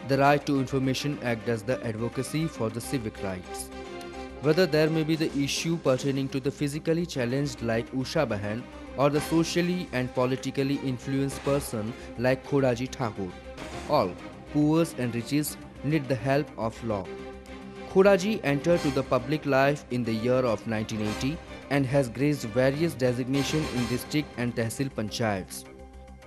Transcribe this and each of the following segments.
The Right to Information Act does the advocacy for the civic rights. Whether there may be the issue pertaining to the physically challenged like Usha Bahan or the socially and politically influenced person like Khodaji Thakur. All, poor and riches, need the help of law. Khodaji entered to the public life in the year of 1980 and has graced various designations in district and tehsil panchayats.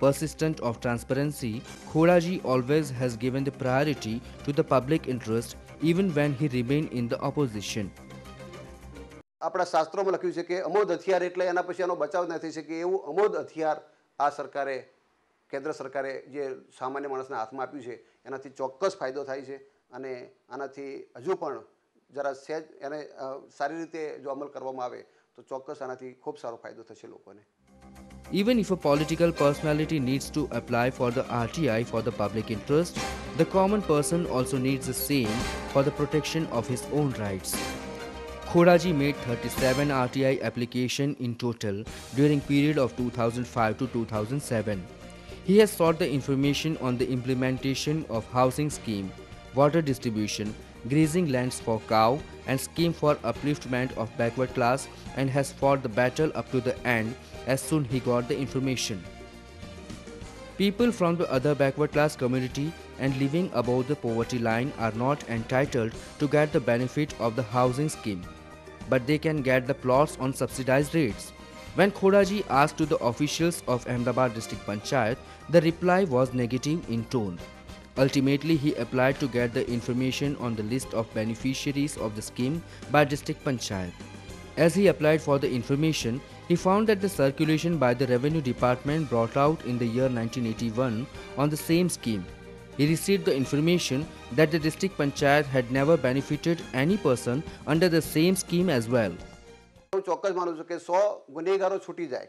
Persistent of transparency, Khodaji always has given the priority to the public interest even when he remained in the opposition. આપણા શાસ્ત્રોમાં લખ્યું છે કે અમોદ હથિયાર એટલે એના પછી એનો બચાવ ન થઈ શકે એવું અમોદ હથિયાર આ સરકારે કેન્દ્ર સરકારે જે સામાન્ય માણસના હાથમાં આપ્યું છે એનાથી ચોક્કસ ફાયદો થાય છે અને આનાથી હજુ પણ જરા સહેજ એને સારી રીતે જો અમલ કરવામાં આવે તો ચોક્કસ આનાથી ખૂબ સારો ફાયદો થશે લોકોને. Even if a political personality needs to apply for the RTI for the public interest, the common person also needs the same for the protection of his own rights. Khodaji made 37 RTI applications in total during period of 2005 to 2007. He has sought the information on the implementation of housing scheme, water distribution, grazing lands for cow and scheme for upliftment of backward class and has fought the battle up to the end as soon he got the information. People from the other backward class community and living above the poverty line are not entitled to get the benefit of the housing scheme, but they can get the plots on subsidized rates. When Khodaji asked to the officials of Ahmedabad District Panchayat, the reply was negative in tone. Ultimately, he applied to get the information on the list of beneficiaries of the scheme by District Panchayat. As he applied for the information, he found that the circulation by the Revenue Department brought out in the year 1981 on the same scheme. He received the information that the district panchayat had never benefited any person under the same scheme as well. હું ચોક્કસ માનું છું કે 100 ગુનેગારો છૂટી જાય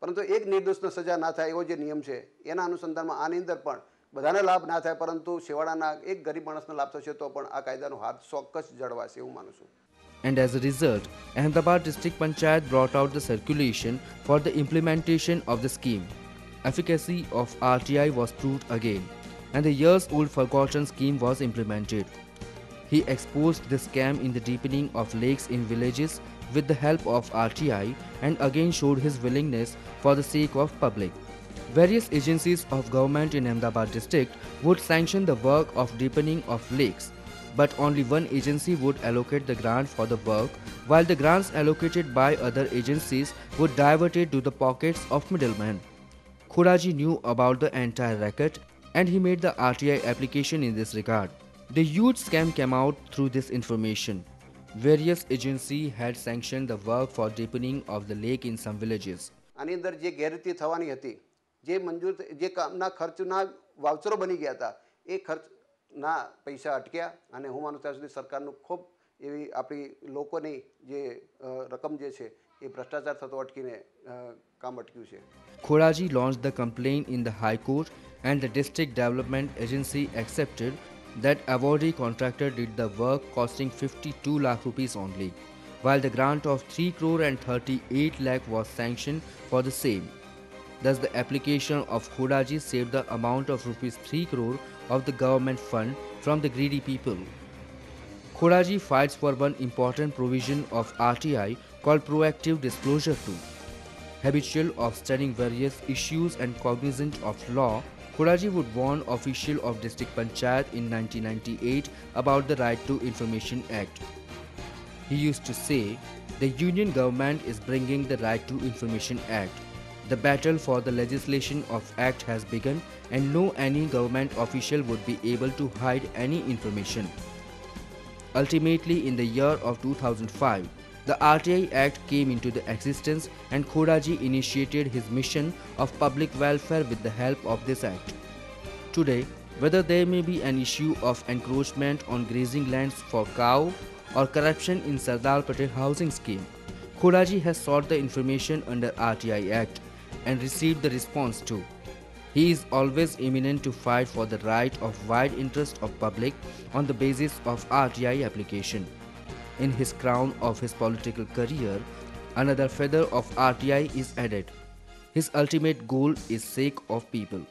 પરંતુ એક નિર્દોષને સજા ના થાય એવો જે નિયમ છે એના અનુસંધાનમાં આની અંદર પણ બધાને લાભ ના થાય પરંતુ છેવાડાના એક ગરીબ માણસને લાભ થશે તો પણ આ કાયદાનો હાથ ચોક્કસ જળવાશે એવું માનું છું. And as a result, Ahmedabad District Panchayat brought out the circulation for the implementation of the scheme. Efficacy of RTI was proved again, and the years-old forgotten scheme was implemented. He exposed the scam in the deepening of lakes in villages with the help of RTI and again showed his willingness for the sake of public. Various agencies of government in Ahmedabad district would sanction the work of deepening of lakes, but only one agency would allocate the grant for the work, while the grants allocated by other agencies would divert it to the pockets of middlemen. Khodaji knew about the entire racket and he made the RTI application in this regard. The huge scam came out through this information. Various agencies had sanctioned the work for deepening of the lake in some villages. આની અંદર જે ગેરરીતિ થવાની હતી જે મંજૂર જે કામના ખર્ચના વાઉચરો બની ગયા હતા એ ખર્ચના પૈસા અટક્યા અને હું માનું ત્યાં સુધી સરકારનું ખૂબ એવી આપણી લોકોની જે રકમ જે છે એ ભ્રષ્ટાચાર થતો અટકીને કામ અટક્યું છે. Khodaji launched the complaint in the High Court and the District Development Agency accepted that awardee contractor did the work costing 52 lakh rupees only, while the grant of 3 crore and 38 lakh was sanctioned for the same. Thus, the application of Khodaji saved the amount of rupees 3 crore of the government fund from the greedy people. Khodaji fights for one important provision of RTI called proactive disclosure too. Habitual of studying various issues and cognizant of law, Khodaji would warn official of District Panchayat in 1998 about the Right to Information Act. He used to say, the Union government is bringing the Right to Information Act. The battle for the legislation of Act has begun and no any government official would be able to hide any information. Ultimately, in the year of 2005, the RTI Act came into the existence and Khodaji initiated his mission of public welfare with the help of this act. Today, whether there may be an issue of encroachment on grazing lands for cow or corruption in Sardar Patel housing scheme, Khodaji has sought the information under RTI Act and received the response too. He is always eminent to fight for the right of wide interest of public on the basis of RTI application. In his crown of his political career, another feather of RTI is added. His ultimate goal is sake of people.